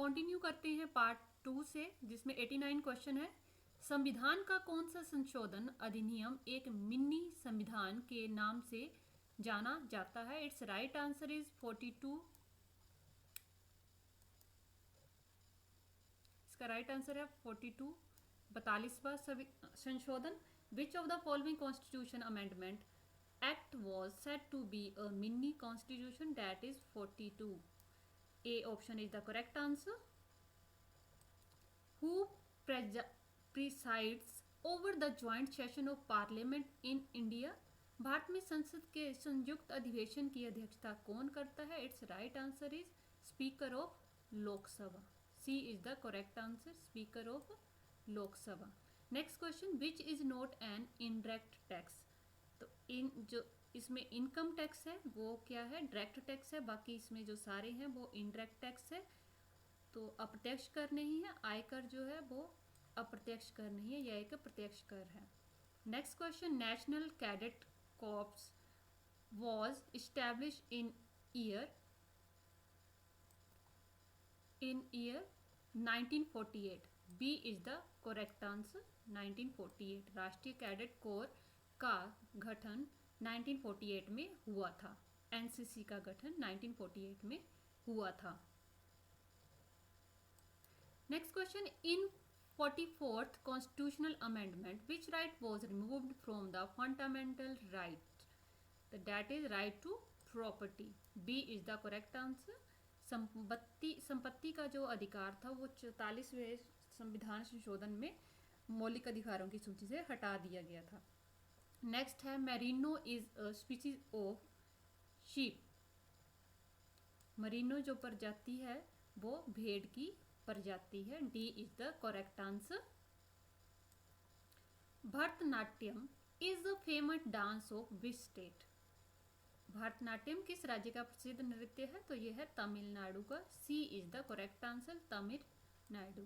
Continue करते हैं part 2 से, जिसमें 89 क्वेश्चन है। संविधान का कौन सा संशोधन अधिनियम एक मिनी संविधान के नाम से जाना जाता है? It's right answer is 42। इसका राइट आंसर है 42, 42वां संशोधन। Which of the following constitution amendment act was set to be a mini constitution? That is 42। A option is the correct answer. Who presides over the joint session of parliament in India? Bharat में संसद के संयुक्त अधिवेशन की अध्यक्षता कौन करता है? It's right answer is speaker of Lok Sabha. C is the correct answer, speaker of Lok Sabha. Next question, which is not an indirect tax? तो इन जो इसमें इनकम टैक्स है वो क्या है? डायरेक्ट टैक्स है। बाकी इसमें जो सारे हैं वो इनडायरेक्ट टैक्स है। तो अप्रत्यक्ष कर नहीं है। आयकर जो है वो अप्रत्यक्ष कर नहीं है, यह एक प्रत्यक्ष कर है। Next question, national cadet corps was establish in year 1948। B is the correct answer, 1948। राष्ट्रीय कैडेट कोर का गठन 1948 में हुआ था। एनसीसी का गठन 1948 में हुआ था। Next question, in 44th constitutional amendment which right was removed from the fundamental right? That is right to property. B is the correct answer. संपत्ति का जो अधिकार था वो 44वें संविधान संशोधन में मौलिक अधिकारों की सूची से हटा दिया गया था। नेक्स्ट है, merino is a species of sheep. Merino जो प्रजाति है वो भेड़ की प्रजाति है। D is the correct answer. Bharatanatyam is the famous dance of which state? Bharatanatyam किस राज्य का प्रसिद्ध नृत्य है? तो यह है तमिलनाडु का। C is the correct answer, Tamil Nadu,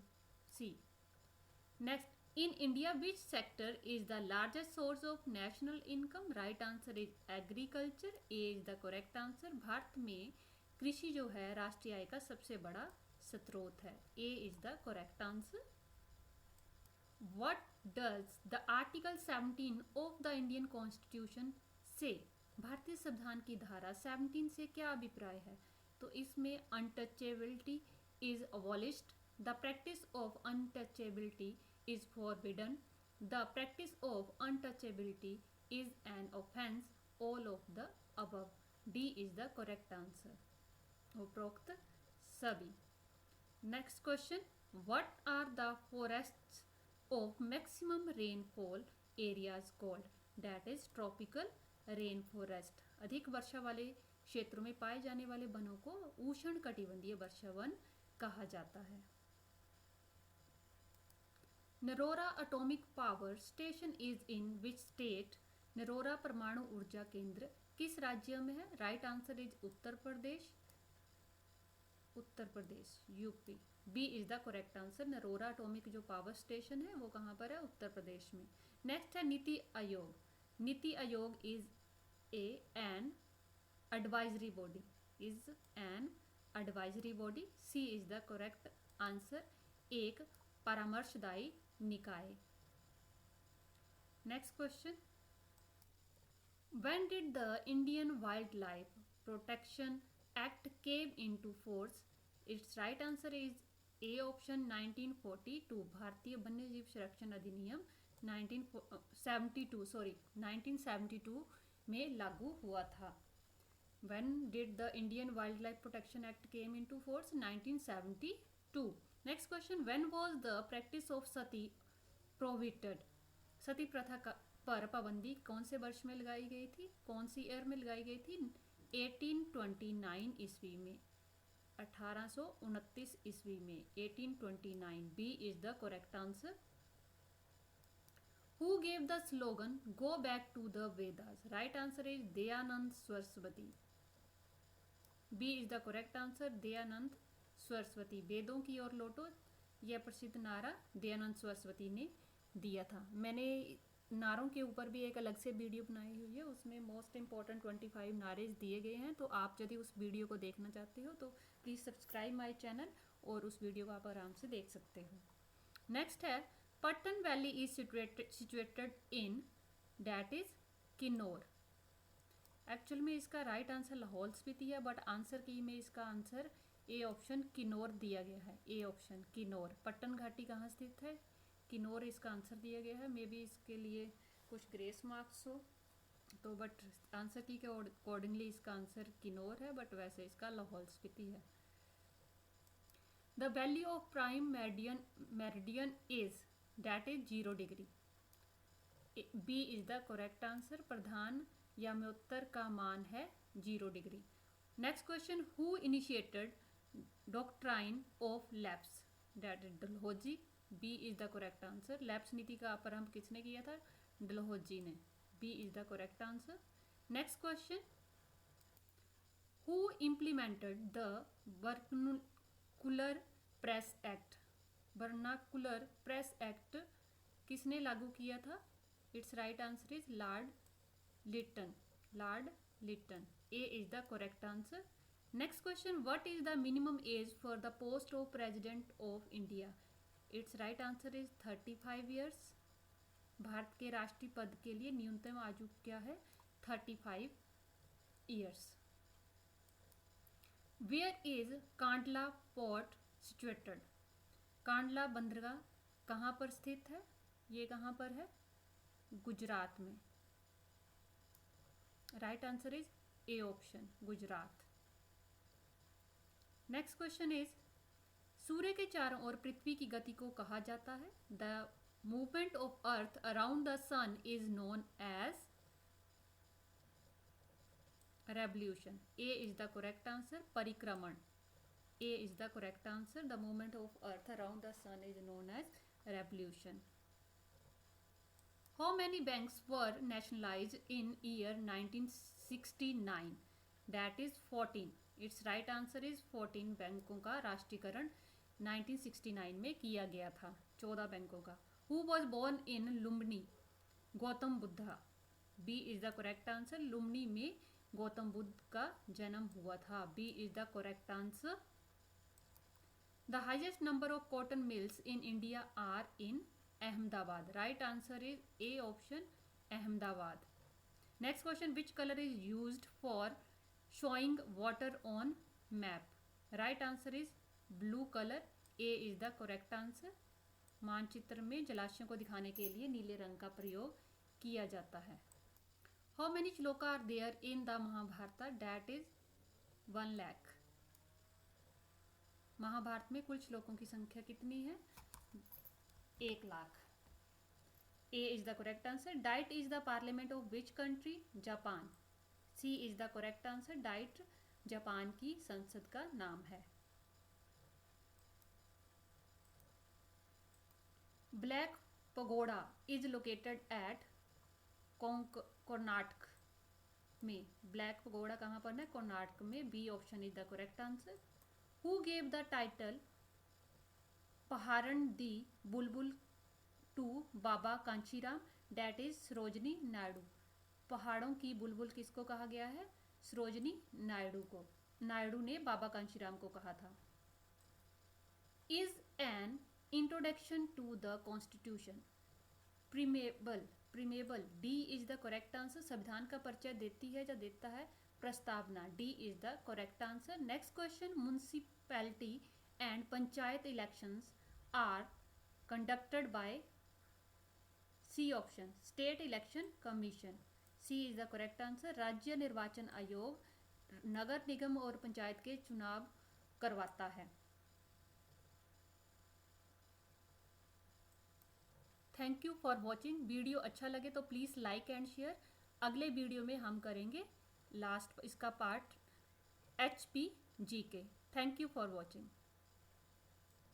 C. Next, in India which sector is the largest source of national income? right answer is agriculture. A is the correct answer. Bharat में कृषि जो है राष्ट्रीय आय का सबसे बड़ा स्रोत है। A is the correct answer. what does the article 17 of the Indian Constitution say? भारतीय संविधान की धारा 17 से क्या अभिप्राय है? तो इसमें untouchability is abolished, the practice of untouchability is forbidden, the practice of untouchability is an offense, all of the above. D is the correct answer. उपरोक्त सभी। Next question, what are the forests of maximum rainfall areas called? that is tropical rainforest. अधिक वर्षा वाले क्षेत्रों में पाए जाने वाले वनों को उष्ण कटिबंधीय वर्षा वन कहा जाता है। Narora atomic power station is in which state? Narora परमाणु ऊर्जा केंद्र किस राज्य में है? Right answer is Uttar Pradesh, Uttar Pradesh, UP. B is the correct answer. Narora atomic जो पावर स्टेशन है वो कहाँ पर है? उत्तर प्रदेश में। नेक्स्ट है नीति Aayog. NITI Aayog is an advisory body, is an advisory body. C is the correct answer, एक परामर्शदायी निकाय। Next question, when did the Indian wildlife protection act came into force? It's right answer is A option 1942। भारतीय वन्यजीव संरक्षण अधिनियम 1972 में लागू हुआ था। When did the Indian Wildlife Protection Act came into force? 1972. Next question, when was the practice of sati prohibited? सती प्रथा पर पाबंदी कौन से वर्ष में लगाई गई थी? कौन सी ईयर में लगाई गई थी? 1829 ईस्वी में, 1829 ईस्वी में, 1829। B is the correct answer. Who gave the slogan "Go back to the Vedas"? Right answer is Dayanand Saraswati. B is the correct answer, Dayanand Saraswati. वेदों की ओर लौटो, यह प्रसिद्ध नारा दयानंद सरस्वती ने दिया था। मैंने नारों के ऊपर भी एक अलग से वीडियो बनाई हुई है, उसमें मोस्ट इम्पॉर्टेंट 25 नारेज दिए गए हैं। तो आप यदि उस वीडियो को देखना चाहते हो तो प्लीज़ सब्सक्राइब माय चैनल और उस वीडियो को आप आराम से देख सकते हो। नेक्स्ट है Pattan valley is situated in that is Kinnaur. Actual में इसका राइट आंसर लाहौल स्पीति है, बट आंसर की में इसका आंसर ए ऑप्शन किन्नौर दिया गया है। A option Kinnaur. पट्टन घाटी कहाँ स्थित है? किन्नौर इसका आंसर दिया गया है। मे बी इसके लिए कुछ ग्रेस मार्क्स हो तो, बट आंसर की के अकॉर्डिंगली इसका आंसर किन्नौर है, बट वैसे इसका लाहौल स्पीति है। The value of prime meridian is that is 0 degree. B is the correct answer. प्रधान या म्योत्तर का मान है 0 degree. Next question, who initiated doctrine of lapse? That is Dalhousie. B is the correct answer. Lapse नीति का प्रारंभ किसने किया था? डलहौजी ने। B is the correct answer. Next question, who implemented the vernacular press act? Vernacular press act किसने लागू किया था? It's right answer is Lord Lytton. Lord Lytton. A is the correct answer. Next question, what is the minimum age for the post of president of India? It's right answer is 35 years. भारत के राष्ट्रीय पद के लिए न्यूनतम आयु क्या है? 35 years. Where is Kandla port situated? Kandla बंदरगाह कहाँ पर स्थित है? ये कहाँ पर है? गुजरात में। Right answer is A option Gujarat. Next question is, सूर्य के चारों ओर पृथ्वी की गति को कहा जाता है? The movement of earth around the sun is known as revolution. A is the correct answer. परिक्रमण। A is the correct answer. The movement of earth around the sun is known as revolution. How many banks were nationalized in year 1969? That is 14. Its right answer is 14 बैंकों का राष्ट्रीयकरण 1969 में किया गया था। 14 बैंकों का। Who was born in Lumbini? Gautam Buddha. B is the correct answer. Lumbini में गौतम बुद्ध का जन्म हुआ था। B is the correct answer. The highest number of cotton mills in India are in Ahmedabad. Right answer is A option Ahmedabad. Next question, which color is used for showing water on map? Right answer is blue color. A is the correct answer. मानचित्र में जलाशयों को दिखाने के लिए नीले रंग का प्रयोग किया जाता है। How many shloka are there in the Mahabharata? That is 1 lakh. Mahabharat में कुल श्लोकों की संख्या कितनी है? 1 lakh. A is the correct answer. Diet is the parliament of which country? Japan. C is the correct answer. Diet Japan की संसद का नाम है। Black Pagoda is located at Karnataka में। ब्लैक पगोड़ा कहाँ पर है? कर्नाटक में। B option is the correct answer. Who gave the title Pahadan di Bulbul to Baba Kanshi Ram? That is Sarojini Naidu. पहाड़ों की बुलबुल किसको कहा गया है? सरोजनी नायडू को। नायडू ने बाबा कांचीराम को कहा था। Is an introduction to the constitution preamble? D is the correct answer. संविधान का परिचय देती है या देता है? प्रस्तावना। D is the correct answer. Next question, municipality and panchayat elections are conducted by? C option state election commission. C is the correct answer. राज्य निर्वाचन आयोग नगर निगम और पंचायत के चुनाव करवाता है। Thank you for watching. Video अच्छा लगे तो प्लीज़ लाइक एंड शेयर। अगले वीडियो में हम करेंगे लास्ट इसका part HP GK। Thank you for watching.